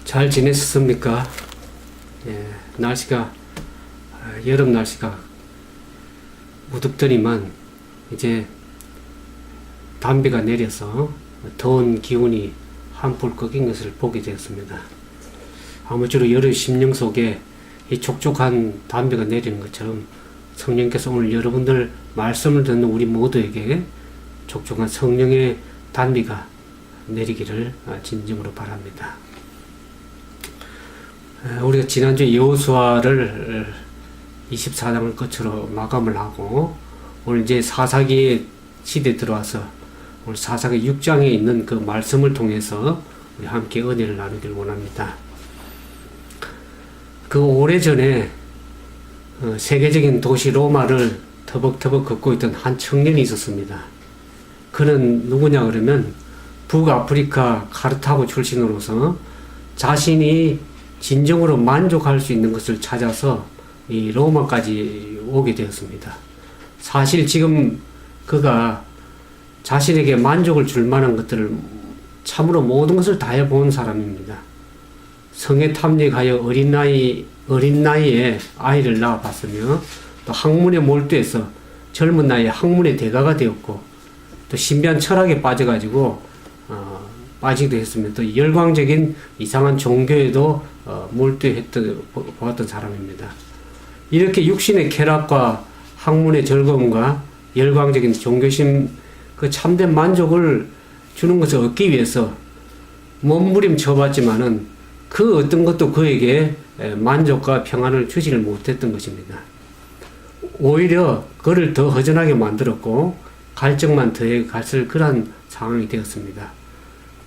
잘 지내셨습니까? 예, 날씨가 여름 날씨가 무덥더니만 이제 담비가 내려서 더운 기운이 한풀 꺾인 것을 보게 되었습니다. 아무쪼록 여름 심령 속에 이 촉촉한 담비가 내리는 것처럼 성령께서 오늘 여러분들 말씀을 듣는 우리 모두에게 촉촉한 성령의 담비가 내리기를 진심으로 바랍니다. 우리가 지난주에 여호수아를 24장을 끝으로 마감을 하고 오늘 이제 사사기 시대에 들어와서 오늘 사사기 6장에 있는 그 말씀을 통해서 우리 함께 은혜를 나누길 원합니다. 그 오래전에 세계적인 도시 로마를 터벅터벅 걷고 있던 한 청년이 있었습니다. 그는 누구냐 그러면 북아프리카 카르타고 출신으로서 자신이 진정으로 만족할 수 있는 것을 찾아서 이 로마까지 오게 되었습니다. 사실 지금 그가 자신에게 만족을 줄 만한 것들을 참으로 모든 것을 다 해본 사람입니다. 성에 탐닉하여 어린 나이에 아이를 낳아봤으며 또 학문에 몰두해서 젊은 나이에 학문의 대가가 되었고 또 신비한 철학에 빠져가지고 빠지기도 했으며 또 열광적인 이상한 종교에도 몰두했던 사람입니다. 이렇게 육신의 쾌락과 학문의 즐거움과 열광적인 종교심 그 참된 만족을 주는 것을 얻기 위해서 몸부림쳐봤지만은 그 어떤 것도 그에게 만족과 평안을 주지를 못했던 것입니다. 오히려 그를 더 허전하게 만들었고 갈증만 더해 갔을 그러한 상황이 되었습니다.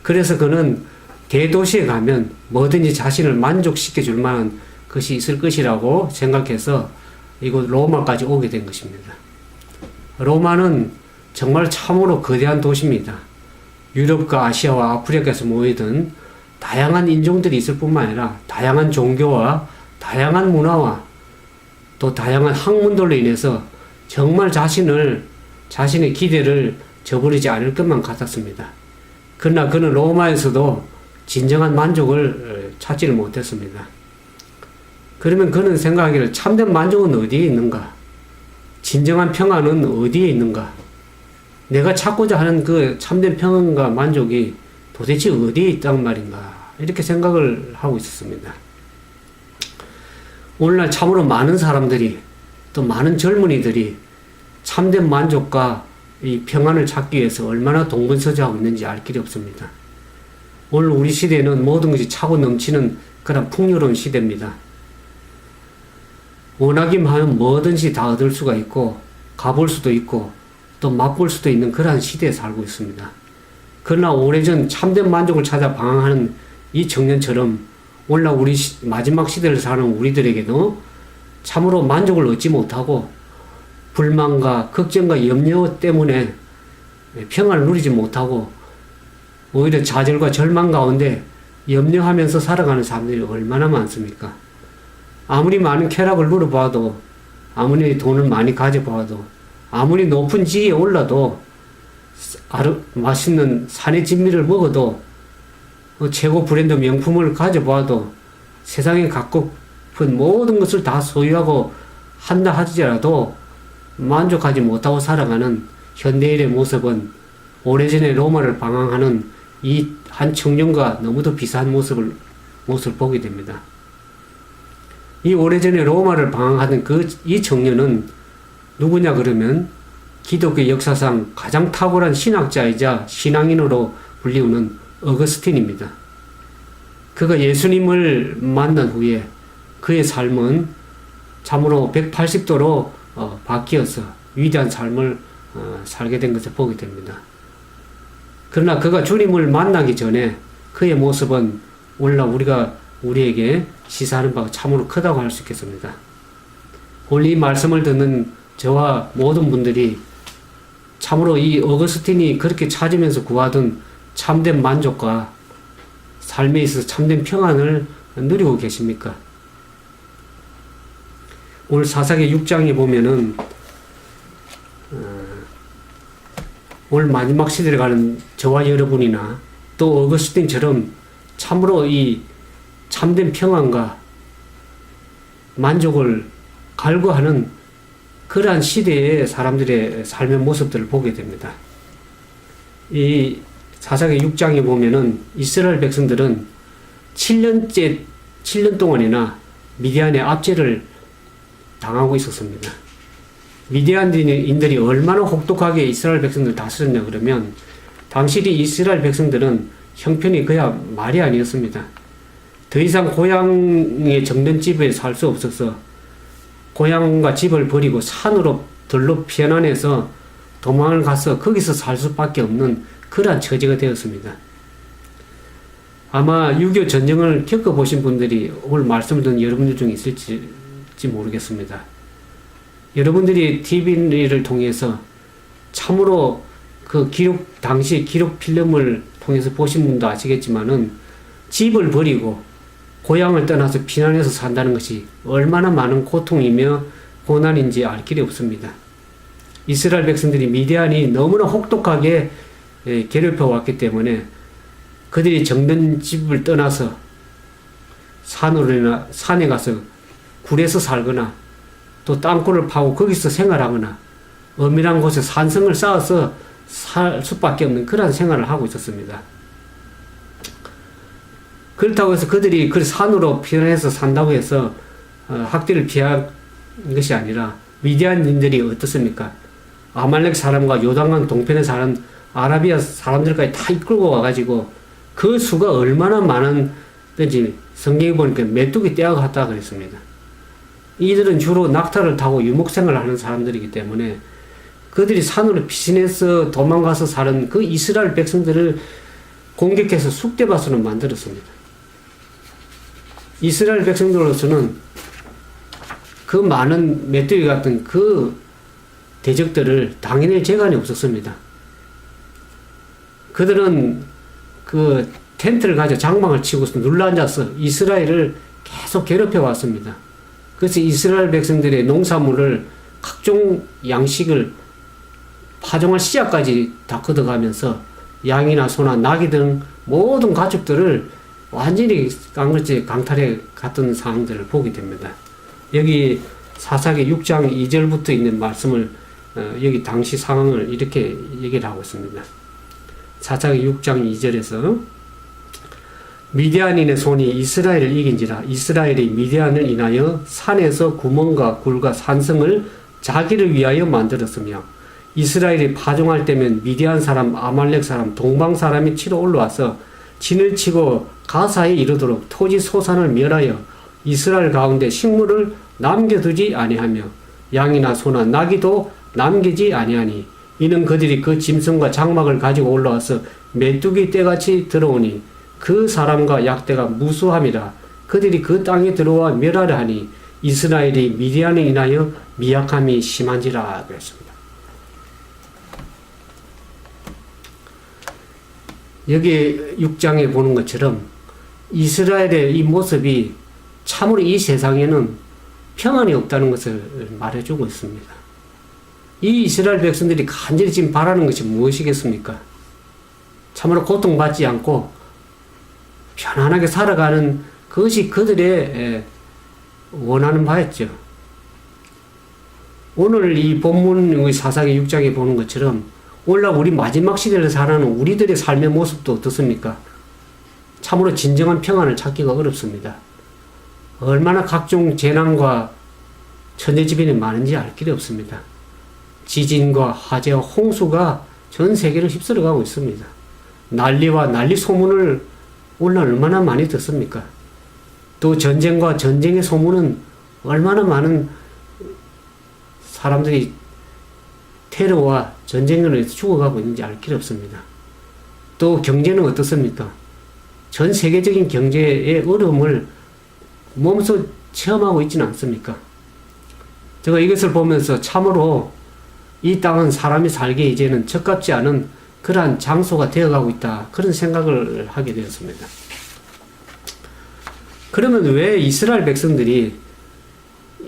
그래서 그는 대도시에 가면 뭐든지 자신을 만족시켜 줄 만한 것이 있을 것이라고 생각해서 이곳 로마까지 오게 된 것입니다. 로마는 정말 참으로 거대한 도시입니다. 유럽과 아시아와 아프리카에서 모이던 다양한 인종들이 있을 뿐만 아니라 다양한 종교와 다양한 문화와 또 다양한 학문들로 인해서 정말 자신의 기대를 저버리지 않을 것만 같았습니다. 그러나 그는 로마에서도 진정한 만족을 찾지를 못했습니다. 그러면 그는 생각하기를 참된 만족은 어디에 있는가? 진정한 평안은 어디에 있는가? 내가 찾고자 하는 그 참된 평안과 만족이 도대체 어디에 있단 말인가? 이렇게 생각을 하고 있었습니다. 오늘날 참으로 많은 사람들이 또 많은 젊은이들이 참된 만족과 이 평안을 찾기 위해서 얼마나 동분서주하고 있는지 알 길이 없습니다. 오늘 우리 시대는 모든 것이 차고 넘치는 그런 풍요로운 시대입니다. 원하기만 하면 뭐든지 다 얻을 수가 있고 가볼 수도 있고 또 맛볼 수도 있는 그러한 시대에 살고 있습니다. 그러나 오래전 참된 만족을 찾아 방황하는 이 청년처럼 오늘날 우리 마지막 시대를 사는 우리들에게도 참으로 만족을 얻지 못하고 불만과 걱정과 염려 때문에 평안을 누리지 못하고 오히려 좌절과 절망 가운데 염려하면서 살아가는 사람들이 얼마나 많습니까? 아무리 많은 쾌락을 누려봐도 아무리 돈을 많이 가져봐도 아무리 높은 지위에 올라도 맛있는 산의 진미를 먹어도 최고 브랜드 명품을 가져봐도 세상에 갖고픈 모든 것을 다 소유하고 한다 하더라도 만족하지 못하고 살아가는 현대인의 모습은 오래전에 로마를 방황하는 이 한 청년과 너무도 비슷한 모습을 보게 됩니다. 이 오래전에 로마를 방황하던 이 청년은 누구냐 그러면 기독교 역사상 가장 탁월한 신학자이자 신앙인으로 불리우는 어거스틴입니다. 그가 예수님을 만난 후에 그의 삶은 참으로 180도로 바뀌어서 위대한 삶을 살게 된 것을 보게 됩니다. 그러나 그가 주님을 만나기 전에 그의 모습은 오늘날 우리에게 시사하는 바가 참으로 크다고 할 수 있겠습니다. 오늘 이 말씀을 듣는 저와 모든 분들이 참으로 이 어거스틴이 그렇게 찾으면서 구하던 참된 만족과 삶에 있어서 참된 평안을 누리고 계십니까? 오늘 사사기 6장에 보면은 올 마지막 시대를 가는 저와 여러분이나 또 어거스틴처럼 참으로 이 참된 평안과 만족을 갈구하는 그러한 시대의 사람들의 삶의 모습들을 보게 됩니다. 이 사사기 6장에 보면은 이스라엘 백성들은 7년 동안이나 미디안의 압제를 당하고 있었습니다. 미디안인들이 얼마나 혹독하게 이스라엘 백성들을 다스렸냐 그러면 당시 이스라엘 백성들은 형편이 그야 말이 아니었습니다. 더 이상 고향의 정든 집에 살 수 없어서 고향과 집을 버리고 산으로 들로 피난해서 도망을 가서 거기서 살 수밖에 없는 그러한 처지가 되었습니다. 아마 6.25 전쟁을 겪어보신 분들이 오늘 말씀을 듣는 여러분들 중에 있을지 모르겠습니다. 여러분들이 TV를 통해서 참으로 그 당시 기록 필름을 통해서 보신 분도 아시겠지만은 집을 버리고 고향을 떠나서 피난해서 산다는 것이 얼마나 많은 고통이며 고난인지 알 길이 없습니다. 이스라엘 백성들이 미디안이 너무나 혹독하게 괴롭혀 왔기 때문에 그들이 정든 집을 떠나서 산에 가서 굴에서 살거나 또 땅굴을 파고 거기서 생활하거나 엄밀한 곳에 산성을 쌓아서 살 수밖에 없는 그런 생활을 하고 있었습니다. 그렇다고 해서 그들이 그 산으로 피난해서 산다고 해서 학대를 피한 것이 아니라 미디안인들이 어떻습니까? 아말렉 사람과 요단강 동편에 사는 아라비아 사람들까지 다 이끌고 와가지고 그 수가 얼마나 많은지 성경에 보니까 메뚜기 떼와 같다 그랬습니다. 이들은 주로 낙타를 타고 유목생활을 하는 사람들이기 때문에 그들이 산으로 피신해서 도망가서 사는 그 이스라엘 백성들을 공격해서 쑥대밭으로 만들었습니다. 이스라엘 백성들로서는 그 많은 메뚜기 같은 그 대적들을 당연히 재간이 없었습니다. 그들은 그 텐트를 가지고 장막을 치고서 눌러앉아서 이스라엘을 계속 괴롭혀 왔습니다. 그래서 이스라엘 백성들의 농산물을 각종 양식을 파종할 씨앗까지 다 걷어가면서 양이나 소나 나귀 등 모든 가축들을 완전히 강탈해 갔던 상황들을 보게 됩니다. 여기 사사기 6장 2절부터 있는 말씀을 여기 당시 상황을 이렇게 얘기를 하고 있습니다. 사사기 6장 2절에서 미디안인의 손이 이스라엘을 이긴지라 이스라엘이 미디안을 인하여 산에서 구멍과 굴과 산성을 자기를 위하여 만들었으며 이스라엘이 파종할 때면 미디안 사람, 아말렉 사람, 동방 사람이 치러 올라와서 진을 치고 가사에 이르도록 토지 소산을 멸하여 이스라엘 가운데 식물을 남겨두지 아니하며 양이나 소나 나귀도 남기지 아니하니 이는 그들이 그 짐승과 장막을 가지고 올라와서 메뚜기 떼같이 들어오니 그 사람과 약대가 무수함이라 그들이 그 땅에 들어와 멸하려 하니 이스라엘이 미디안에 인하여 미약함이 심한지라 그랬습니다. 여기 6장에 보는 것처럼 이스라엘의 이 모습이 참으로 이 세상에는 평안이 없다는 것을 말해주고 있습니다. 이 이스라엘 백성들이 간절히 지금 바라는 것이 무엇이겠습니까? 참으로 고통받지 않고 편안하게 살아가는 그것이 그들의 원하는 바였죠. 오늘 이 본문 사사기 6장에 보는 것처럼 오늘날 우리 마지막 시대를 살아가는 우리들의 삶의 모습도 어떻습니까? 참으로 진정한 평안을 찾기가 어렵습니다. 얼마나 각종 재난과 천재지변이 많은지 알 길이 없습니다. 지진과 화재와 홍수가 전 세계를 휩쓸어가고 있습니다. 난리와 난리 소문을 오늘날 얼마나 많이 듣습니까? 또 전쟁과 전쟁의 소문은 얼마나 많은 사람들이 테러와 전쟁으로 인해서 죽어가고 있는지 알 길이 없습니다. 또 경제는 어떻습니까? 전 세계적인 경제의 어려움을 몸소 체험하고 있지는 않습니까? 제가 이것을 보면서 참으로 이 땅은 사람이 살기에 이제는 적합지 않은 그러한 장소가 되어가고 있다. 그런 생각을 하게 되었습니다. 그러면 왜 이스라엘 백성들이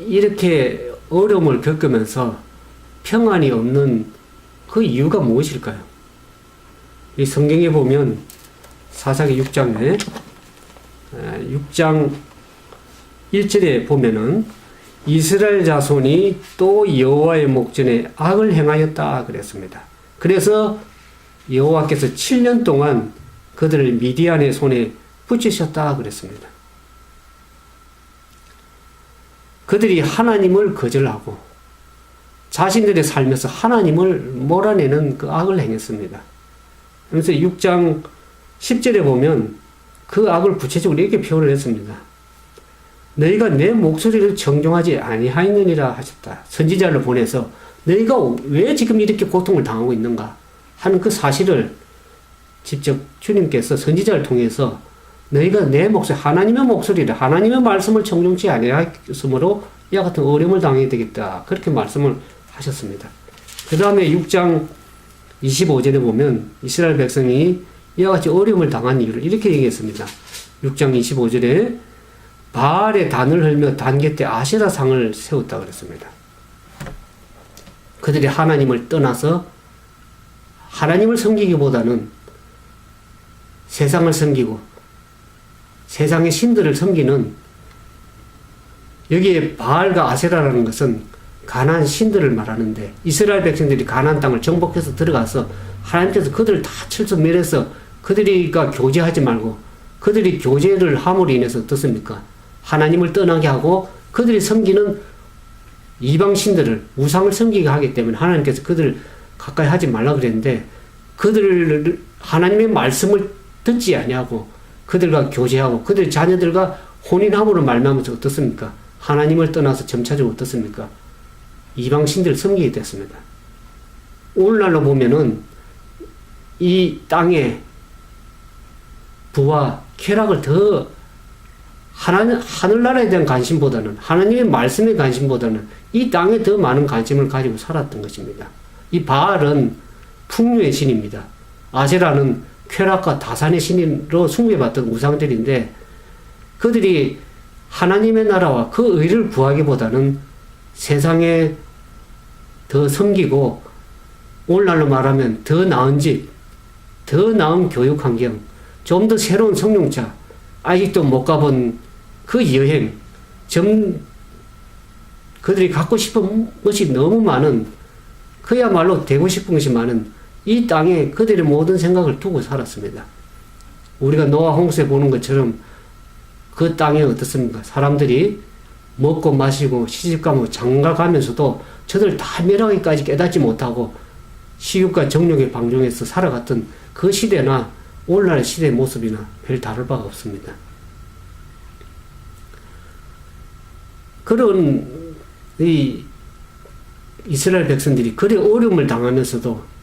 이렇게 어려움을 겪으면서 평안이 없는 그 이유가 무엇일까요? 이 성경에 보면 사사기 6장에 6장 1절에 보면은 이스라엘 자손이 또 여호와의 목전에 악을 행하였다 그랬습니다. 그래서 여호와께서 7년 동안 그들을 미디안의 손에 붙이셨다 그랬습니다. 그들이 하나님을 거절하고 자신들의 삶에서 하나님을 몰아내는 그 악을 행했습니다. 그래서 6장 10절에 보면 그 악을 구체적으로 이렇게 표현을 했습니다. 너희가 내 목소리를 정종하지 아니하였느니라 하셨다. 선지자를 보내서 너희가 왜 지금 이렇게 고통을 당하고 있는가 하는 그 사실을 직접 주님께서 선지자를 통해서 너희가 내 목소리, 하나님의 목소리를, 하나님의 말씀을 정종치 아니하였으므로 이와 같은 어려움을 당해야 되겠다. 그렇게 말씀을 하셨습니다. 그 다음에 6장 25절에 보면 이스라엘 백성이 이와 같이 어려움을 당한 이유를 이렇게 얘기했습니다. 6장 25절에 바알의 단을 헐며 단 곁에 아세라상을 세웠다 그랬습니다. 그들이 하나님을 떠나서 하나님을 섬기기보다는 세상을 섬기고 세상의 신들을 섬기는, 여기에 바알과 아세라라는 것은 가나안 신들을 말하는데, 이스라엘 백성들이 가나안 땅을 정복해서 들어가서 하나님께서 그들을 다 철수멸해서 그들이가 교제하지 말고 그들이 교제를 함으로 인해서 어떻습니까? 하나님을 떠나게 하고 그들이 섬기는 이방 신들을, 우상을 섬기게 하기 때문에 하나님께서 그들을 가까이 하지 말라 그랬는데, 그들을 하나님의 말씀을 듣지 아니하고 그들과 교제하고 그들 자녀들과 혼인함으로 말미암아서 어떻습니까? 하나님을 떠나서 점차적으로 어떻습니까? 이방 신들을 섬기게 됐습니다. 오늘날로 보면은 이 땅의 부와 쾌락을 더 하늘나라에 대한 관심보다는, 하나님의 말씀에 관심보다는 이 땅에 더 많은 관심을 가지고 살았던 것입니다. 이 바알은 풍요의 신입니다. 아세라는 쾌락과 다산의 신으로 숭배받던 우상들인데, 그들이 하나님의 나라와 그 의를 구하기보다는 세상에 더 섬기고, 오늘날로 말하면 더 나은 집, 더 나은 교육 환경, 좀 더 새로운 성룡차, 아직도 못 가본 그 여행, 그들이 갖고 싶은 것이 너무 많은, 그야말로 되고 싶은 것이 많은 이 땅에 그들의 모든 생각을 두고 살았습니다. 우리가 노아 홍수에 보는 것처럼 그 땅에 어떻습니까? 사람들이 먹고 마시고 시집가고 장가가면서도 저들 다 멸하기까지 깨닫지 못하고 식욕과 정욕에 방종해서 살아갔던 그 시대나 오늘날 시대의 모습이나 별 다를 바가 없습니다. 그런 이 이스라엘 백성들이 그리 어려움을 당하면서도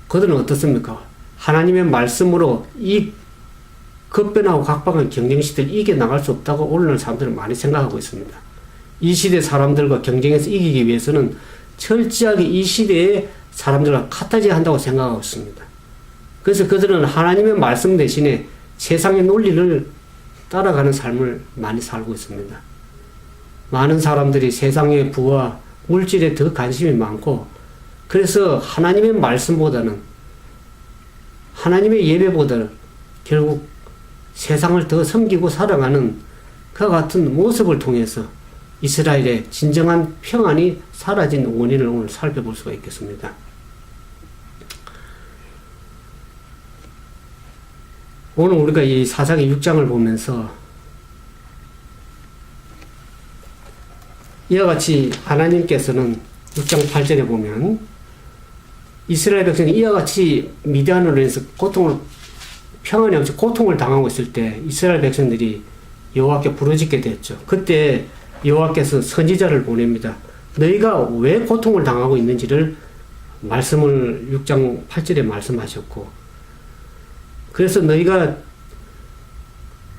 그들은 어떻습니까? 하나님의 말씀으로 이 급변하고 각박한 경쟁시대를 이겨나갈 수 없다고 오늘날 사람들은 많이 생각하고 있습니다. 이 시대 사람들과 경쟁해서 이기기 위해서는 철저하게 이 시대의 사람들과 같아져야 한다고 생각하고 있습니다. 그래서 그들은 하나님의 말씀 대신에 세상의 논리를 따라가는 삶을 많이 살고 있습니다. 많은 사람들이 세상의 부와 물질에 더 관심이 많고, 그래서 하나님의 말씀보다는, 하나님의 예배보다는 결국 세상을 더 섬기고 살아가는 그와 같은 모습을 통해서 이스라엘의 진정한 평안이 사라진 원인을 오늘 살펴볼 수가 있겠습니다. 오늘 우리가 이 사사기 6장을 보면서 이와 같이 하나님께서는 6장 8절에 보면 이스라엘 백성이 이와 같이 미디안으로 인해서 평안이 없이 고통을 당하고 있을 때 이스라엘 백성들이 여호와께 부르짖게 됐죠. 그때 여호와께서 선지자를 보냅니다. 너희가 왜 고통을 당하고 있는지를 말씀을 6장 8절에 말씀하셨고, 그래서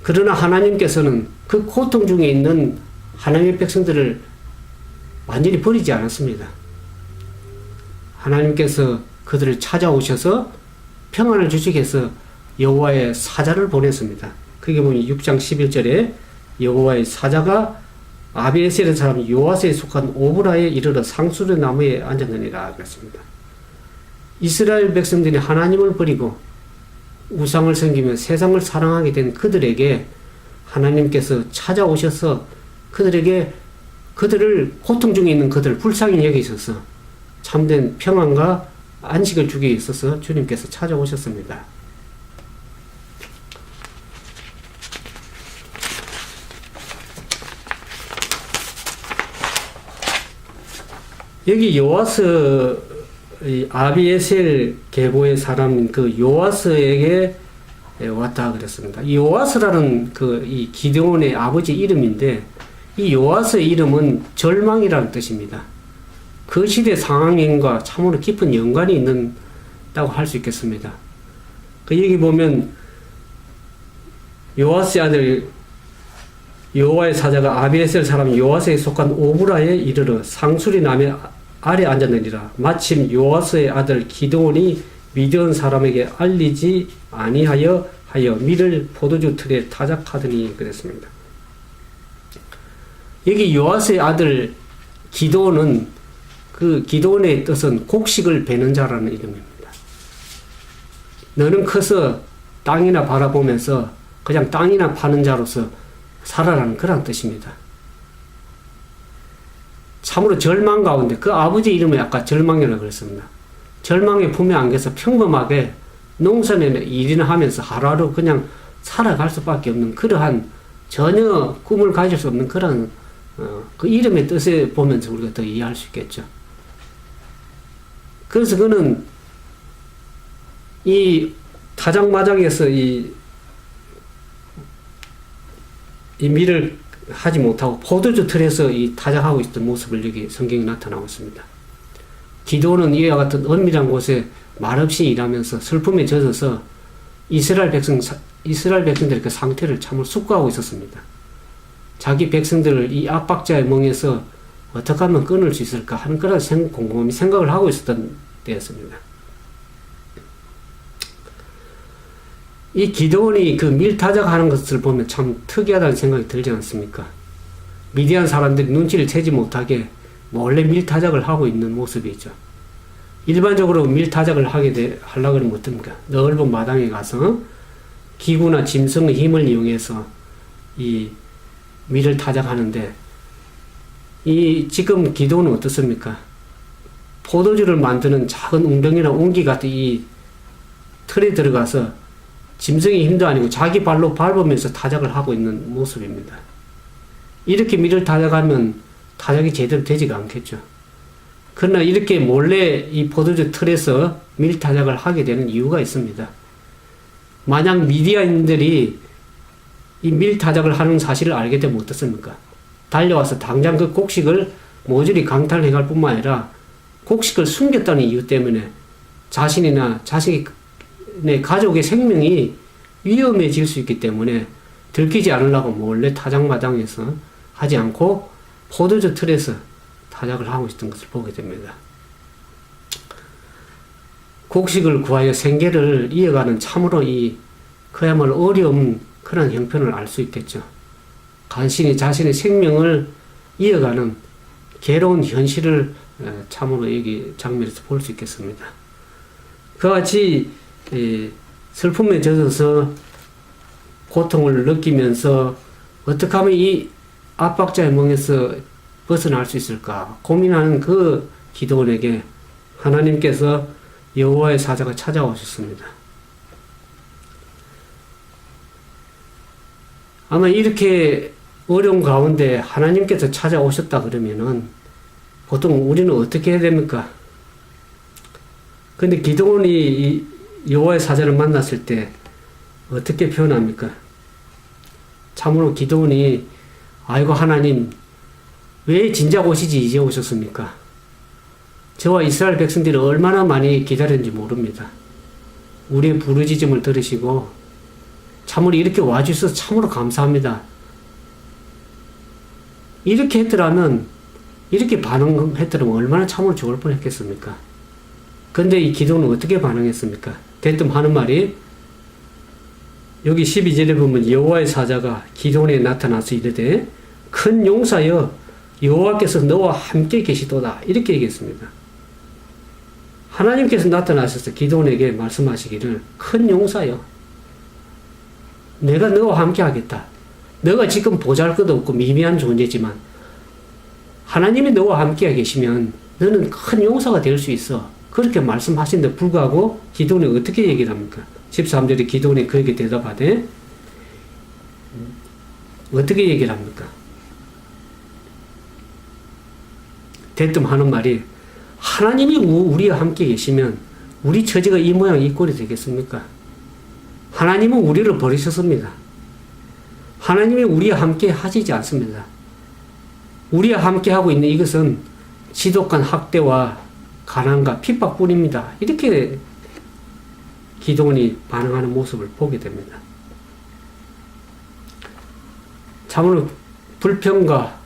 그러나 하나님께서는 그 고통 중에 있는 하나님의 백성들을 완전히 버리지 않았습니다. 하나님께서 그들을 찾아오셔서 평안을 주시기 위해서 여호와의 사자를 보냈습니다. 그게 보면 6장 11절에 여호와의 사자가 아비에셀의 사람 요아스에 속한 오브라에 이르러 상수르 나무에 앉았느니라 그랬습니다. 이스라엘 백성들이 하나님을 버리고 우상을 섬기며 세상을 사랑하게 된 그들에게 하나님께서 찾아오셔서 그들을 고통 중에 있는 그들을 불쌍히 여기셔서 참된 평안과 안식을 주기 위해서 주님께서 찾아오셨습니다. 여기 요아스 아비에셀 계보의 사람인 그 요아스에게 왔다 그랬습니다. 이 요아스라는 이 기드온의 아버지 이름인데 이 요아스의 이름은 절망이라는 뜻입니다. 그 시대 상황과 참으로 깊은 연관이 있다고 할 수 있겠습니다. 여기 보면 요아스의 아들 여호와의 사자가 아비에셀 사람 요아스에 속한 오브라에 이르러 상수리 나무 아래 앉았느니라. 마침 요아스의 아들 기드온이 미디안 사람에게 알리지 아니하여 밀을 포도주 틀에 타작하더니 그랬습니다. 여기 요아스의 아들 기드온은 그 기드온의 뜻은 곡식을 베는 자라는 이름입니다. 너는 커서 땅이나 바라보면서 그냥 땅이나 파는 자로서 살아라는 그런 뜻입니다. 참으로 절망 가운데 그 아버지 이름을 아까 절망이라고 그랬습니다. 절망의 품에 안겨서 평범하게 농산에 일이나 하면서 하루하루 그냥 살아갈 수밖에 없는 그러한 전혀 꿈을 가질 수 없는 그런 그 이름의 뜻을 보면서 우리가 더 이해할 수 있겠죠. 그래서 그는 이 타작마작에서 이 밀을 하지 못하고 포도주 틀에서 이 타작하고 있던 모습을 여기 성경에 나타나고 있습니다. 기드온은 이와 같은 은밀한 곳에 말없이 일하면서 슬픔에 젖어서 이스라엘 백성들의 그 상태를 참으로 숙고하고 있었습니다. 자기 백성들을 이 압박자의 멍에서 어떻게 하면 끊을 수 있을까 하는 그런 곰곰이 생각을 하고 있었던 때였습니다. 이 기드온이 그 밀타작하는 것을 보면 참 특이하다는 생각이 들지 않습니까? 미디안 사람들이 눈치를 채지 못하게 몰래 밀타작을 하고 있는 모습이죠. 일반적으로 밀타작을 하려고 하면 어떻습니까? 넓은 마당에 가서 기구나 짐승의 힘을 이용해서 이 밀을 타작하는데 지금 기드온은 어떻습니까? 포도주를 만드는 작은 웅덩이나 옹기 같은 이 틀에 들어가서 짐승의 힘도 아니고 자기 발로 밟으면서 타작을 하고 있는 모습입니다. 이렇게 밀을 타작하면 타작이 제대로 되지가 않겠죠. 그러나 이렇게 몰래 이 포도주 틀에서 밀 타작을 하게 되는 이유가 있습니다. 만약 미디안인들이 이 밀 타작을 하는 사실을 알게 되면 어떻습니까? 달려와서 당장 그 곡식을 모조리 강탈해 갈 뿐만 아니라 곡식을 숨겼다는 이유 때문에 자신이나 자신의 가족의 생명이 위험해질 수 있기 때문에 들키지 않으려고 몰래 타작마당에서 하지 않고 포도주 틀에서 타작을 하고 있었던 것을 보게 됩니다. 곡식을 구하여 생계를 이어가는 참으로 그야말로 어려운 그런 형편을 알 수 있겠죠. 간신히 자신의 생명을 이어가는 괴로운 현실을 참으로 여기 장면에서 볼 수 있겠습니다. 그와 같이 슬픔에 젖어서 고통을 느끼면서 어떻게 하면 이 압박자의 멍에서 벗어날 수 있을까 고민하는 그 기드온에게 하나님께서 여호와의 사자가 찾아오셨습니다. 아마 이렇게 어려운 가운데 하나님께서 찾아오셨다 그러면은 보통 우리는 어떻게 해야 됩니까? 근데 기드온이 여호와의 사자를 만났을 때 어떻게 표현합니까? 참으로 기드온이 아이고 하나님 왜 진작 오시지 이제 오셨습니까? 저와 이스라엘 백성들이 얼마나 많이 기다렸는지 모릅니다. 우리의 부르짖음을 들으시고 참으로 이렇게 와주셔서 참으로 감사합니다. 이렇게 했더라면 이렇게 반응했더라면 얼마나 참으로 좋을 뻔했겠습니까? 근데 이 기도는 어떻게 반응했습니까? 대뜸 하는 말이 여기 12절에 보면 여호와의 사자가 기드온에 나타나서 이르되 큰 용사여 여호와께서 너와 함께 계시도다 이렇게 얘기했습니다. 하나님께서 나타나셔서 기도원에게 말씀하시기를 큰 용사여, 내가 너와 함께 하겠다. 너가 지금 보잘것없고 미미한 존재지만 하나님이 너와 함께 계시면 너는 큰 용사가 될 수 있어. 그렇게 말씀하신데 불구하고 기도원이 어떻게 얘기를 합니까? 13절에 기도원이 그에게 대답하되 어떻게 얘기를 합니까? 대뜸 하는 말이 하나님이 우리와 함께 계시면 우리 처지가 이 모양 이 꼴이 되겠습니까? 하나님은 우리를 버리셨습니다. 하나님이 우리와 함께 하시지 않습니다. 우리와 함께 하고 있는 이것은 지독한 학대와 가난과 핍박뿐입니다. 이렇게 기도원이 반응하는 모습을 보게 됩니다. 참으로 불평과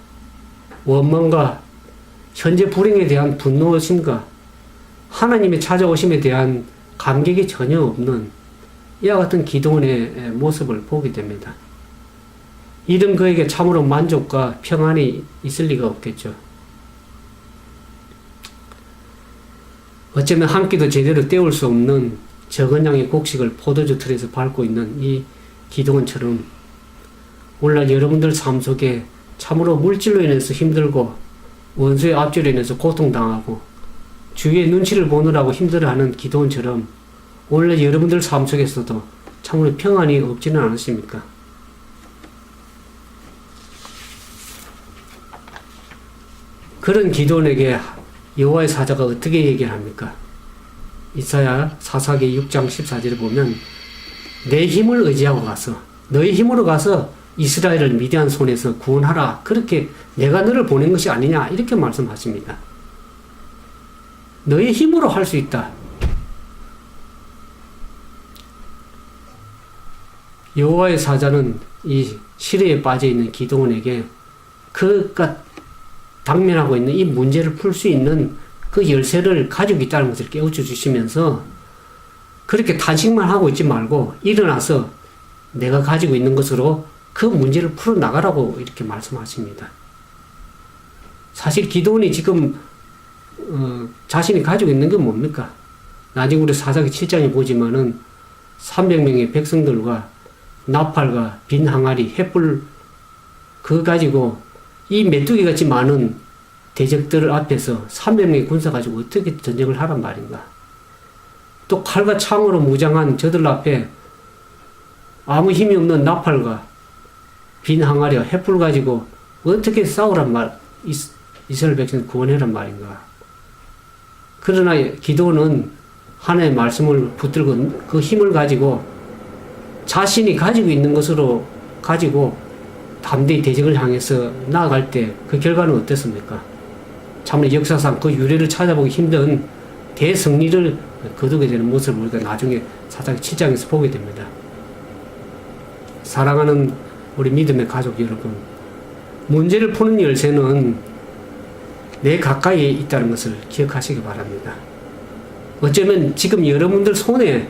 원망과 현재 불행에 대한 분노심과 하나님의 찾아오심에 대한 감격이 전혀 없는 이와 같은 기도원의 모습을 보게 됩니다. 이런 그에게 참으로 만족과 평안이 있을 리가 없겠죠. 어쩌면 한 끼도 제대로 때울 수 없는 적은 양의 곡식을 포도주 틀에서 밟고 있는 이 기도원처럼 오늘날 여러분들 삶 속에 참으로 물질로 인해서 힘들고 원수의 압제로 인해서 고통당하고 주위의 눈치를 보느라고 힘들어하는 기도원처럼 오늘날 여러분들 삶 속에서도 참으로 평안이 없지는 않으십니까? 그런 기도원에게 여호와의 사자가 어떻게 얘기를 합니까? 이사야 사사기 6장 14절에 보면 내 힘을 의지하고 가서 너의 힘으로 가서 이스라엘을 미디안 손에서 구원하라. 그렇게 내가 너를 보낸 것이 아니냐. 이렇게 말씀하십니다. 너의 힘으로 할 수 있다. 여호와의 사자는 이 시뢰에 빠져있는 기도원에게 그가 당면하고 있는 이 문제를 풀 수 있는 그 열쇠를 가지고 있다는 것을 깨우쳐 주시면서 그렇게 탄식만 하고 있지 말고 일어나서 내가 가지고 있는 것으로 그 문제를 풀어나가라고 이렇게 말씀하십니다. 사실 기도원이 지금 자신이 가지고 있는 게 뭡니까? 나중에 우리 사사기 7장에 보지만은 300명의 백성들과 나팔과 빈 항아리, 횃불 그거 가지고 이 메뚜기 같이 많은 대적들 앞에서 300명의 군사 가지고 어떻게 전쟁을 하란 말인가? 또 칼과 창으로 무장한 저들 앞에 아무 힘이 없는 나팔과 빈 항아리와 횃불 가지고 어떻게 싸우란 말, 이스라엘 백성을 구원해란 말인가? 그러나 기도는 하나님의 말씀을 붙들고 그 힘을 가지고 자신이 가지고 있는 것으로 가지고 담대히 대적을 향해서 나아갈 때 그 결과는 어땠습니까? 참으로 역사상 그 유래를 찾아보기 힘든 대승리를 거두게 되는 모습을 우리가 나중에 사사기 7장에서 보게 됩니다. 사랑하는 우리 믿음의 가족 여러분, 문제를 푸는 열쇠는 내 가까이에 있다는 것을 기억하시기 바랍니다. 어쩌면 지금 여러분들 손에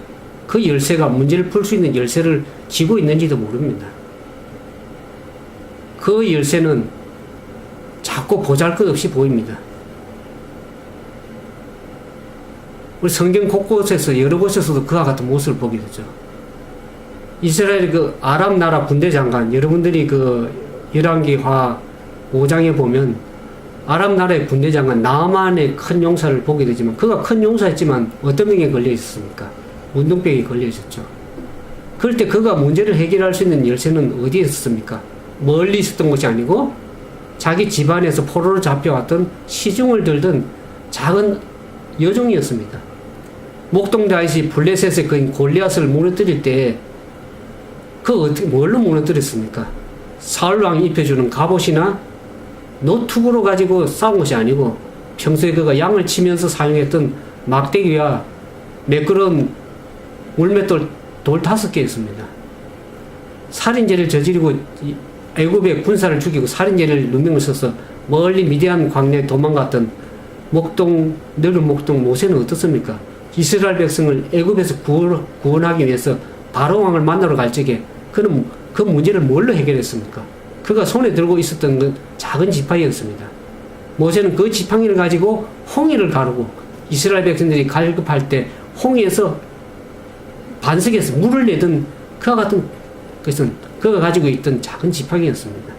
그 열쇠가 문제를 풀 수 있는 열쇠를 쥐고 있는지도 모릅니다. 그 열쇠는 자꾸 보잘것없이 보입니다. 우리 성경 곳곳에서 여러 곳에서도 그와 같은 모습을 보게 되죠. 이스라엘 그 아람 나라 군대 장관, 여러분들이 그 열왕기하 5장에 보면 아람 나라의 군대 장관 나아만의 큰 용사를 보게 되지만 그가 큰 용사였지만 어떤 병에 걸려 있었습니까? 문둥병에 걸려 있었죠. 그럴 때 그가 문제를 해결할 수 있는 열쇠는 어디에 있었습니까? 멀리 있었던 것이 아니고 자기 집안에서 포로로 잡혀왔던 시중을 들던 작은 여종이었습니다. 목동 다윗이 블레셋의 그 골리앗을 무너뜨릴 때 그 어떻게 뭘로 무너뜨렸습니까? 사울 왕이 입혀주는 갑옷이나 노트구로 가지고 싸운 것이 아니고 평소에 그가 양을 치면서 사용했던 막대기와 매끄러운 울맷돌 돌 5개였습니다. 살인죄를 저지르고 애굽의 군사를 죽이고 살인죄를 누명을 써서 멀리 미디안 광야에 도망갔던 넓은 목동 모세는 어떻습니까? 이스라엘 백성을 애굽에서 구원하기 위해서 바로 왕을 만나러 갈 적에 그는 그 문제를 뭘로 해결했습니까? 그가 손에 들고 있었던 그 작은 지팡이였습니다. 모세는 그 지팡이를 가지고 홍해를 가르고 이스라엘 백성들이 갈급할 때 홍해에서 반석에서 물을 내던 그와 같은 것은 그가 가지고 있던 작은 지팡이였습니다.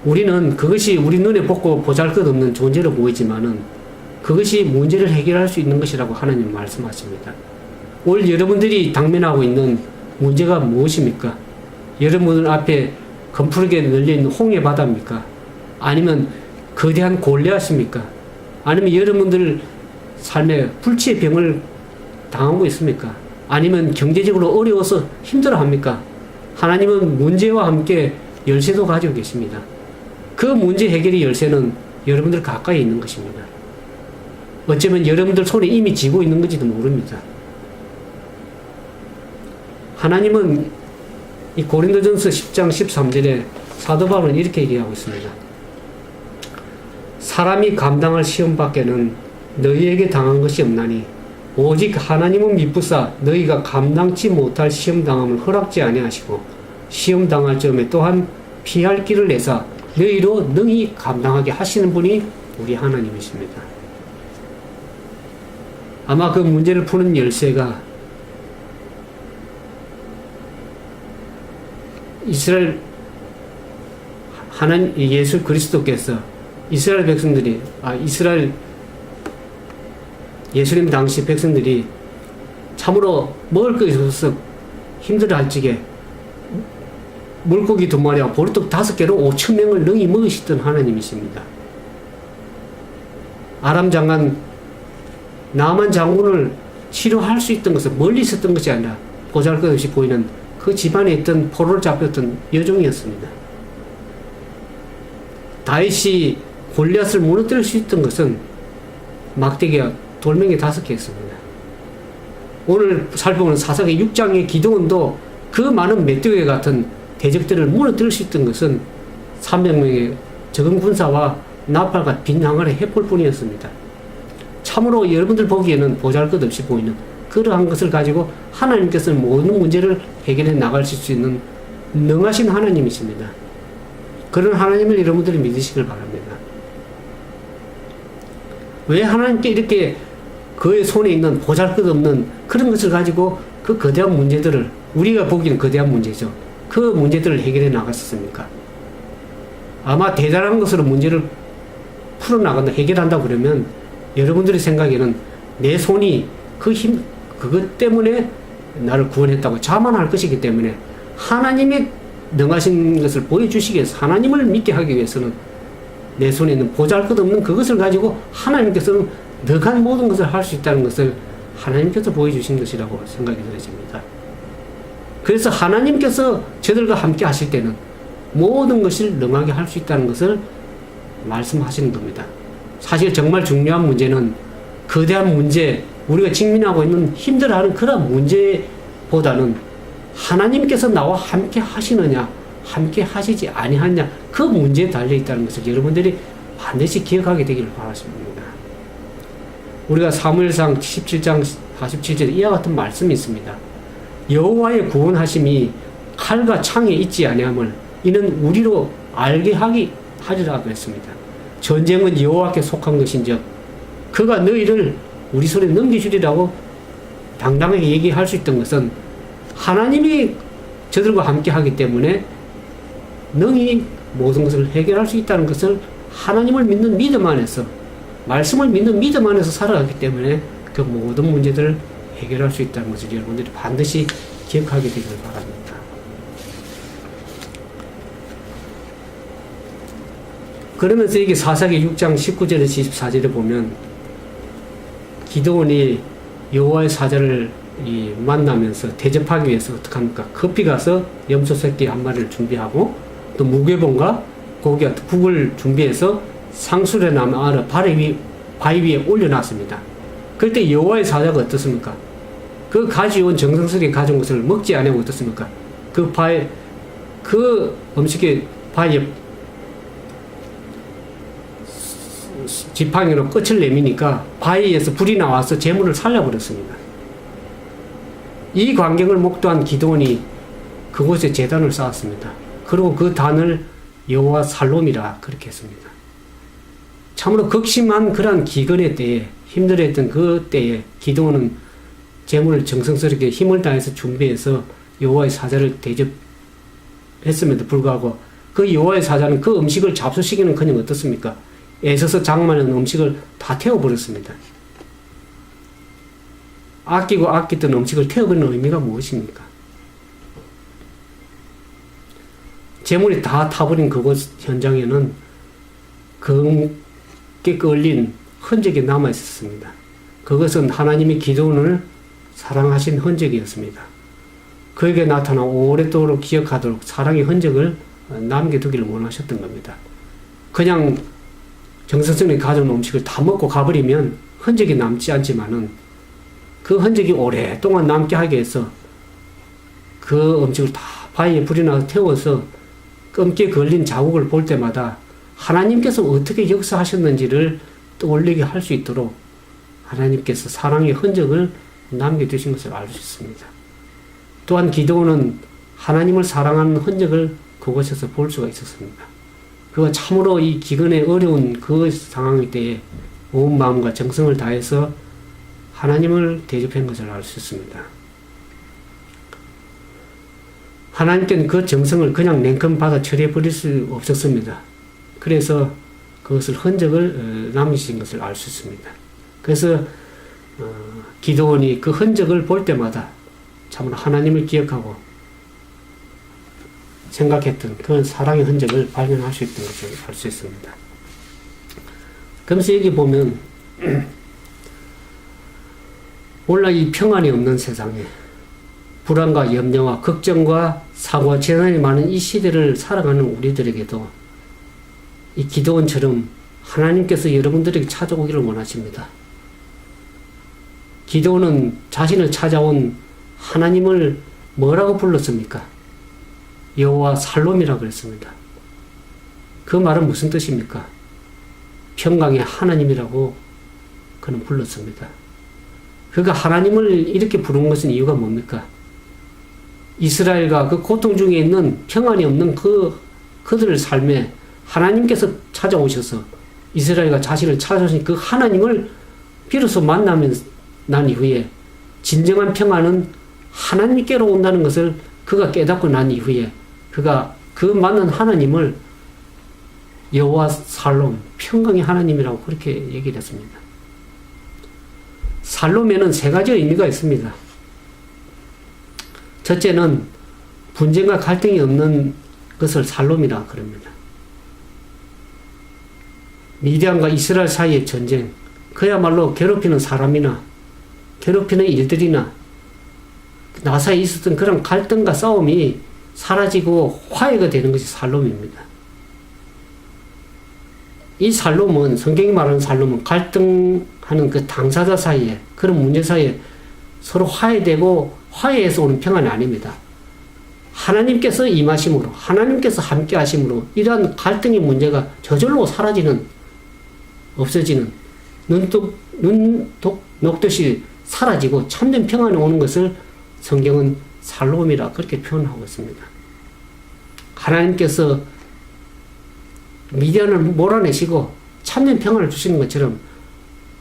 우리는 그것이 우리 눈에 보고 보잘것없는 존재로 보이지만은 그것이 문제를 해결할 수 있는 것이라고 하나님 말씀하십니다. 오늘 여러분들이 당면하고 있는 문제가 무엇입니까? 여러분 앞에 검푸르게 널려있는 홍해 바다입니까? 아니면 거대한 골리앗입니까? 아니면 여러분들 삶에 불치의 병을 당하고 있습니까? 아니면 경제적으로 어려워서 힘들어합니까? 하나님은 문제와 함께 열쇠도 가지고 계십니다. 그 문제 해결의 열쇠는 여러분들 가까이 있는 것입니다. 어쩌면 여러분들 손에 이미 쥐고 있는 건지도 모릅니다. 하나님은 이 고린도전서 10장 13절에 사도 바울은 이렇게 얘기하고 있습니다. 사람이 감당할 시험 밖에는 너희에게 당한 것이 없나니 오직 하나님은 미쁘사 너희가 감당치 못할 시험 당함을 허락지 아니하시고 시험 당할 점에 또한 피할 길을 내사 너희로 능히 감당하게 하시는 분이 우리 하나님이십니다. 아마 그 문제를 푸는 열쇠가 이스라엘 하나님 예수 그리스도께서 이스라엘 백성들이 이스라엘 예수님 당시 백성들이 참으로 먹을 것이 없어서 힘들어할 적에 물고기 2마리와 보리떡 5개로 5,000명을 능히 먹으시던 하나님이십니다. 아람 장관 나만 장군을 치료할 수 있던 것은 멀리 있었던 것이 아니라 보잘것없이 보이는 그 집안에 있던 포로를 잡혔던 여종이었습니다. 다윗이 골리앗을 무너뜨릴 수 있던 것은 막대기와 돌멩이 5개였습니다. 오늘 살펴보는 사사기 6장의 기도원도 그 많은 메뚜기 같은 대적들을 무너뜨릴 수 있던 것은 300명의 적은 군사와 나팔과 빈 항아리 해볼 뿐이었습니다. 참으로 여러분들 보기에는 보잘것없이 보이는 그러한 것을 가지고 하나님께서는 모든 문제를 해결해 나갈 수 있는 능하신 하나님이십니다. 그런 하나님을 여러분들이 믿으시길 바랍니다. 왜 하나님께 이렇게 그의 손에 있는 보잘것없는 그런 것을 가지고 그 거대한 문제들을 우리가 보기에는 거대한 문제죠. 그 문제들을 해결해 나갔었습니까? 아마 대단한 것으로 문제를 풀어나간다, 해결한다 그러면 여러분들의 생각에는 내 손이 그것 때문에 나를 구원했다고 자만할 것이기 때문에 하나님의 능하신 것을 보여주시기 위해서 하나님을 믿게 하기 위해서는 내 손에 있는 보잘것없는 그것을 가지고 하나님께서는 능한 모든 것을 할 수 있다는 것을 하나님께서 보여주신 것이라고 생각이 들어집니다. 그래서 하나님께서 저들과 함께 하실 때는 모든 것을 능하게 할 수 있다는 것을 말씀하시는 겁니다. 사실 정말 중요한 문제는 거대한 문제, 우리가 직면하고 있는 힘들어하는 그런 문제보다는 하나님께서 나와 함께 하시느냐, 함께 하시지 아니하느냐, 그 문제에 달려있다는 것을 여러분들이 반드시 기억하게 되기를 바라십니다. 우리가 사무엘상 17장 47절에 이와 같은 말씀이 있습니다. 여호와의 구원하심이 칼과 창에 있지 아니함을 이는 우리로 알게 하리라 그랬습니다. 전쟁은 여호와께 속한 것인즉 그가 너희를 우리 손에 넘겨주리라고 당당하게 얘기할 수 있던 것은 하나님이 저들과 함께 하기 때문에 능히 모든 것을 해결할 수 있다는 것을 하나님을 믿는 믿음 안에서, 말씀을 믿는 믿음 안에서 살아가기 때문에 그 모든 문제들을 해결할 수 있다는 것을 여러분들이 반드시 기억하게 되길 바랍니다. 그러면서 이게 사사기 6장 19절에서 24절에 보면 기드온이 여호와의 사자를 만나면서 대접하기 위해서 어떻게 합니까? 급히 가서 염소 새끼 한 마리를 준비하고 또 무게봉과 고기와 국을 준비해서 상술에 남은 알을 바위 위에 올려놨습니다. 그때 여호와의 사자가 어떻습니까? 그 가져온 정성스럽게 가져온 것을 먹지 않으면 어떻습니까? 그 음식의 바위에 지팡이로 끝을 내미니까 바위에서 불이 나와서 재물을 살려버렸습니다. 이 광경을 목도한 기드온이 그곳에 제단을 쌓았습니다. 그리고 그 단을 여호와 살롬이라 그렇게 했습니다. 참으로 극심한 그러한 기근의 때에, 힘들어했던 그 때에 기드온은 제물을 정성스럽게 힘을 다해서 준비해서 여호와의 사자를 대접했음에도 불구하고 그 여호와의 사자는 그 음식을 잡수시기는커녕 어떻습니까? 애써서 장만한 음식을 다 태워버렸습니다. 아끼고 아끼던 음식을 태워버리는 의미가 무엇입니까? 재물이 다 타버린 그곳 현장에는 검게 끌린 흔적이 남아있었습니다. 그것은 하나님이 기드온을 사랑하신 흔적이었습니다. 그에게 나타나 오랫도록 기억하도록 사랑의 흔적을 남겨두기를 원하셨던 겁니다. 그냥 정성스럽게 가져온 음식을 다 먹고 가버리면 흔적이 남지 않지만은 그 흔적이 오랫동안 남게 하기 위해서 그 음식을 다 바위에 불이 나서 태워서 검게 걸린 자국을 볼 때마다 하나님께서 어떻게 역사하셨는지를 떠올리게 할 수 있도록 하나님께서 사랑의 흔적을 남겨두신 것을 알 수 있습니다. 또한 기드온은 하나님을 사랑하는 흔적을 그곳에서 볼 수가 있었습니다. 그가 참으로 이 기근에 어려운 그 상황일 때에 온 마음과 정성을 다해서 하나님을 대접한 것을 알 수 있습니다. 하나님께는 그 정성을 그냥 냉큼 받아 처리해버릴 수 없었습니다. 그래서 그것을 흔적을 남기신 것을 알 수 있습니다. 그래서 기드온이 그 흔적을 볼 때마다 참으로 하나님을 기억하고 생각했던 그런 사랑의 흔적을 발견할 수 있던 것을 알 수 있습니다. 그러면서 여기 보면 오늘날 이 평안이 없는 세상에 불안과 염려와 걱정과 사고와 재난이 많은 이 시대를 살아가는 우리들에게도 이 기드온처럼 하나님께서 여러분들에게 찾아오기를 원하십니다. 기드온은 자신을 찾아온 하나님을 뭐라고 불렀습니까? 여호와 살롬이라고 그랬습니다. 그 말은 무슨 뜻입니까? 평강의 하나님이라고 그는 불렀습니다. 그가 하나님을 이렇게 부른 것은 이유가 뭡니까? 이스라엘과 그 고통 중에 있는 평안이 없는 그들의 삶에 하나님께서 찾아오셔서 이스라엘과 자신을 찾아오신 그 하나님을 비로소 만나면 난 이후에 진정한 평안은 하나님께로 온다는 것을 그가 깨닫고 난 이후에 그가 그 만난 하나님을 여호와 살롬, 평강의 하나님이라고 그렇게 얘기를 했습니다. 살롬에는 세 가지 의미가 있습니다. 첫째는 분쟁과 갈등이 없는 것을 살롬이라 그럽니다. 미디안과 이스라엘 사이의 전쟁, 그야말로 괴롭히는 사람이나 괴롭히는 일들이나 나 사이에 있었던 그런 갈등과 싸움이 사라지고 화해가 되는 것이 살롬입니다. 이 살롬은, 성경이 말하는 살롬은 갈등하는 그 당사자 사이에, 그런 문제 사이에 서로 화해되고 화해해서 오는 평안이 아닙니다. 하나님께서 임하심으로, 하나님께서 함께 하심으로 이러한 갈등의 문제가 저절로 사라지는, 없어지는, 눈 녹듯이 사라지고 참된 평안이 오는 것을 성경은 살롬이라 그렇게 표현하고 있습니다. 하나님께서 미디안을 몰아내시고 참된 평안을 주시는 것처럼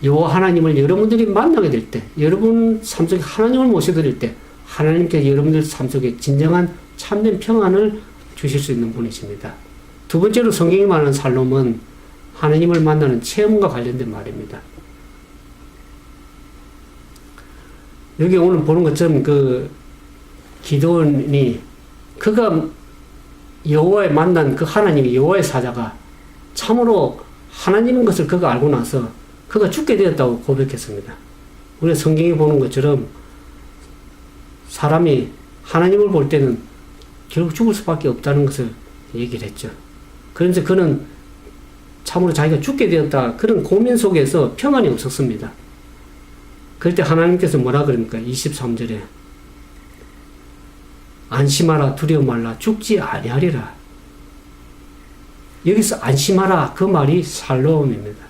여호와 하나님을 여러분들이 만나게 될 때, 여러분 삶 속에 하나님을 모셔드릴 때 하나님께서 여러분들 삶 속에 진정한 참된 평안을 주실 수 있는 분이십니다. 두 번째로 성경이 말하는 살롬은 하나님을 만나는 체험과 관련된 말입니다. 여기 오늘 보는 것처럼 그 기드온이 그가 여호와에 만난 그 하나님이 여호와의 사자가 참으로 하나님인 것을 그가 알고 나서 그가 죽게 되었다고 고백했습니다. 우리가 성경에 보는 것처럼 사람이 하나님을 볼 때는 결국 죽을 수밖에 없다는 것을 얘기를 했죠. 그래서 그는 참으로 자기가 죽게 되었다 그런 고민 속에서 평안이 없었습니다. 그럴 때 하나님께서 뭐라 그럽니까? 23절에 안심하라, 두려워 말라, 죽지 아니하리라. 여기서 안심하라, 그 말이 살롬입니다.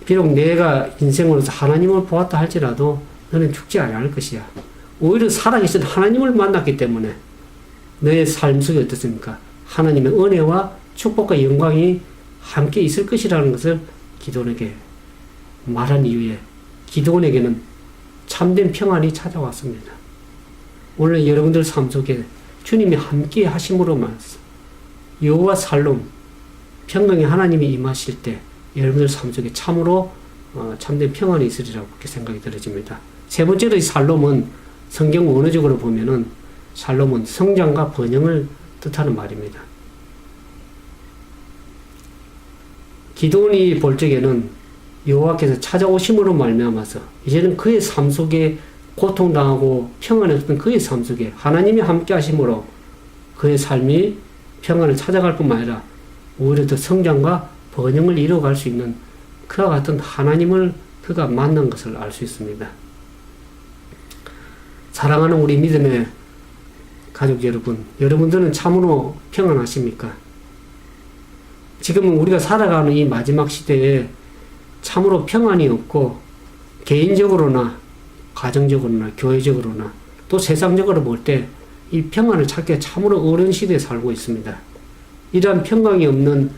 비록 내가 인생으로서 하나님을 보았다 할지라도 너는 죽지 아니할 것이야. 오히려 살아계신 하나님을 만났기 때문에 너의 삶 속에 어떻습니까? 하나님의 은혜와 축복과 영광이 함께 있을 것이라는 것을 기드온에게 말한 이후에 기드온에게는 참된 평안이 찾아왔습니다. 오늘 여러분들 삶 속에 주님이 함께 하심으로 말씀, 여호와 살롬, 평강의 하나님이 임하실 때 여러분들 삶 속에 참으로 참된 평안이 있으리라고 그렇게 생각이 들어집니다. 세 번째로 이 살롬은 성경 원어적으로 보면은 살롬은 성장과 번영을 뜻하는 말입니다. 기드온이 볼 적에는 여호와께서 찾아오심으로 말미암아서 이제는 그의 삶 속에 고통당하고 평안이 없던 그의 삶 속에 하나님이 함께 하심으로 그의 삶이 평안을 찾아갈 뿐만 아니라 오히려 더 성장과 번영을 이루어갈 수 있는 그와 같은 하나님을 그가 만난 것을 알 수 있습니다. 사랑하는 우리 믿음의 가족 여러분, 여러분들은 참으로 평안하십니까? 지금은 우리가 살아가는 이 마지막 시대에 참으로 평안이 없고 개인적으로나 가정적으로나 교회적으로나 또 세상적으로 볼 때 이 평안을 찾기가 참으로 어려운 시대에 살고 있습니다. 이러한 평강이 없는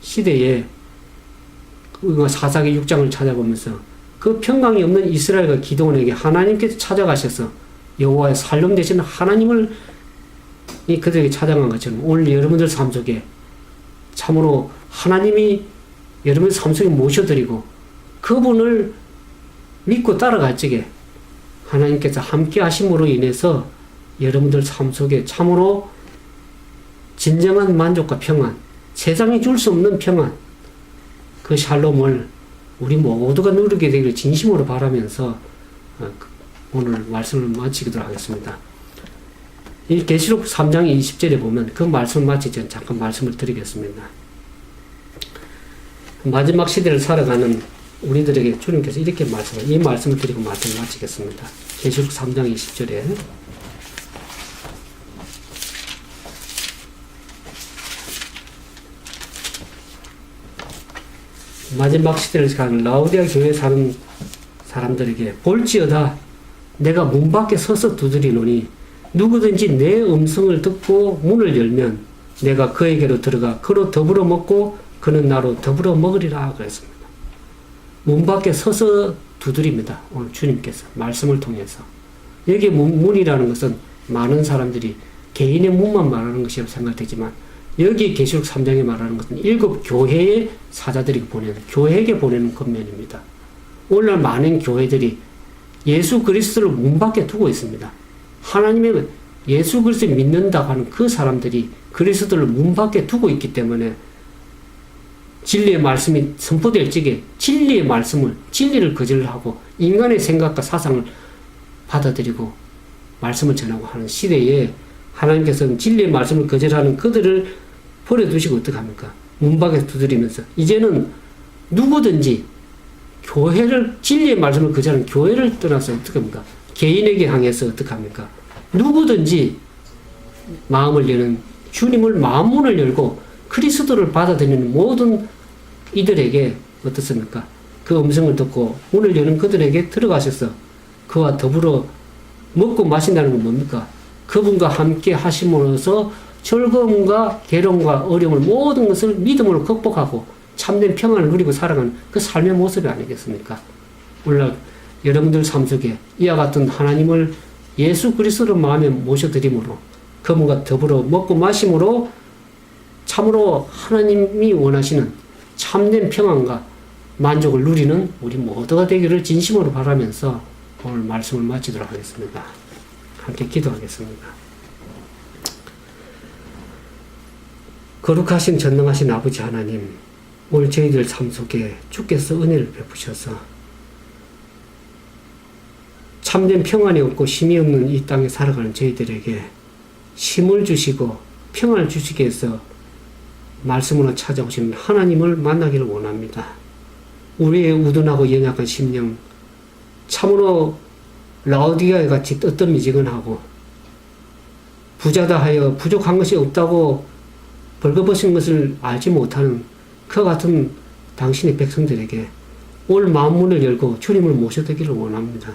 시대에 사사기 6장을 찾아보면서 그 평강이 없는 이스라엘과 기드온에게 하나님께서 찾아가셔서 여호와의 살롬 되신 하나님을 그들에게 찾아간 것처럼 오늘 여러분들 삶 속에 참으로 하나님이 여러분 삶 속에 모셔드리고 그분을 믿고 따라갈 적에 하나님께서 함께 하심으로 인해서 여러분들 삶 속에 참으로 진정한 만족과 평안, 세상이 줄 수 없는 평안, 그 샬롬을 우리 모두가 누리게 되기를 진심으로 바라면서 오늘 말씀을 마치도록 하겠습니다. 이 계시록 3장 20절에 보면 그 말씀을 마치기 전에 잠깐 말씀을 드리겠습니다. 마지막 시대를 살아가는 우리들에게 주님께서 이렇게 이 말씀을 드리고 말씀을 마치겠습니다. 계시록 3장 20절에 마지막 시대를 가는 라오디아 교회에 사는 사람들에게 볼지어다 내가 문 밖에 서서 두드리노니 누구든지 내 음성을 듣고 문을 열면 내가 그에게로 들어가 그로 더불어 먹고 그는 나로 더불어 먹으리라 그랬습니다. 문 밖에 서서 두드립니다. 오늘 주님께서 말씀을 통해서. 여기 문이라는 것은 많은 사람들이 개인의 문만 말하는 것이라고 생각되지만 여기 계시록 3장에 말하는 것은 7 교회의 사자들이 교회에게 보내는 권면입니다. 오늘날 많은 교회들이 예수 그리스도를 문 밖에 두고 있습니다. 하나님의 예수 그리스도를 믿는다고 하는 그 사람들이 그리스도를 문 밖에 두고 있기 때문에 진리의 말씀이 선포될 적에 진리의 말씀을, 진리를 거절하고 인간의 생각과 사상을 받아들이고 말씀을 전하고 하는 시대에 하나님께서는 진리의 말씀을 거절하는 그들을 버려두시고 어떡합니까? 문 밖에 두드리면서 이제는 누구든지 교회를, 진리의 말씀을 거절하는 교회를 떠나서 어떡합니까? 개인에게 향해서 어떡합니까? 누구든지 마음을 여는 주님을 마음문을 열고 그리스도를 받아들이는 모든 이들에게 어떻습니까? 그 음성을 듣고 문을 여는 그들에게 들어가셔서 그와 더불어 먹고 마신다는 건 뭡니까? 그분과 함께 하심으로써 즐거움과 괴로움과 어려움을 모든 것을 믿음으로 극복하고 참된 평안을 누리고 살아가는 그 삶의 모습이 아니겠습니까? 오늘 여러분들 삶 속에 이와 같은 하나님을 예수 그리스도를 마음에 모셔드림으로 그분과 더불어 먹고 마심으로 참으로 하나님이 원하시는 참된 평안과 만족을 누리는 우리 모두가 되기를 진심으로 바라면서 오늘 말씀을 마치도록 하겠습니다. 함께 기도하겠습니다. 거룩하신 전능하신 아버지 하나님, 오늘 저희들 삶 속에 주께서 은혜를 베푸셔서 참된 평안이 없고 쉼이 없는 이 땅에 살아가는 저희들에게 힘을 주시고 평안을 주시기 위해서 말씀으로 찾아오시는 하나님을 만나기를 원합니다. 우리의 우둔하고 연약한 심령, 참으로 라오디아에 같이 뜨뜻미지근하고 부자다 하여 부족한 것이 없다고 벌거벗은 것을 알지 못하는 그 같은 당신의 백성들에게 올 마음문을 열고 주님을 모셔드기를 원합니다.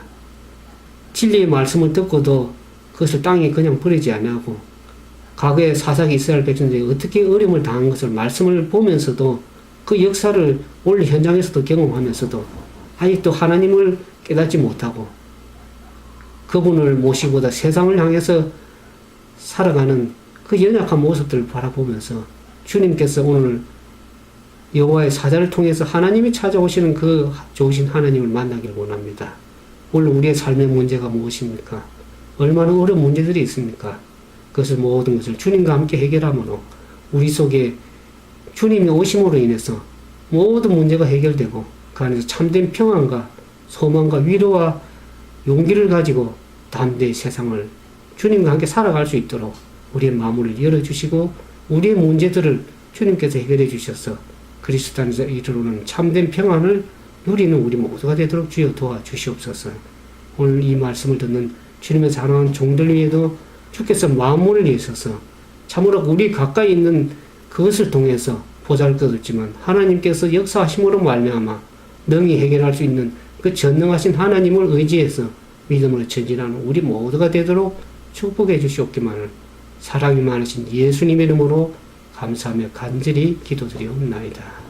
진리의 말씀을 듣고도 그것을 땅에 그냥 버리지 아니하고 과거에 사사기 이스라엘 백성들이 어떻게 어려움을 당한 것을 말씀을 보면서도 그 역사를 원래 현장에서도 경험하면서도 아직도 하나님을 깨닫지 못하고 그분을 모시고다 세상을 향해서 살아가는 그 연약한 모습들을 바라보면서 주님께서 오늘 여호와의 사자를 통해서 하나님이 찾아오시는 그 좋으신 하나님을 만나기를 원합니다. 오늘 우리의 삶의 문제가 무엇입니까? 얼마나 어려운 문제들이 있습니까? 그것을 모든 것을 주님과 함께 해결하므로 우리 속에 주님이 오심으로 인해서 모든 문제가 해결되고 그 안에서 참된 평안과 소망과 위로와 용기를 가지고 담대히 세상을 주님과 함께 살아갈 수 있도록 우리의 마음을 열어주시고 우리의 문제들을 주님께서 해결해 주셔서 그리스도 안에서 이르는 참된 평안을 누리는 우리 모두가 되도록 주여 도와주시옵소서. 오늘 이 말씀을 듣는 주님의 사랑하는 종들 위에도 주께서 마음문을 여셔서 참으로 우리 가까이 있는 그것을 통해서 보잘것없지만 하나님께서 역사하심으로 말미암아 능히 해결할 수 있는 그 전능하신 하나님을 의지해서 믿음으로 전진하는 우리 모두가 되도록 축복해 주시옵기만을 사랑이 많으신 예수님의 이름으로 감사하며 간절히 기도드리옵나이다.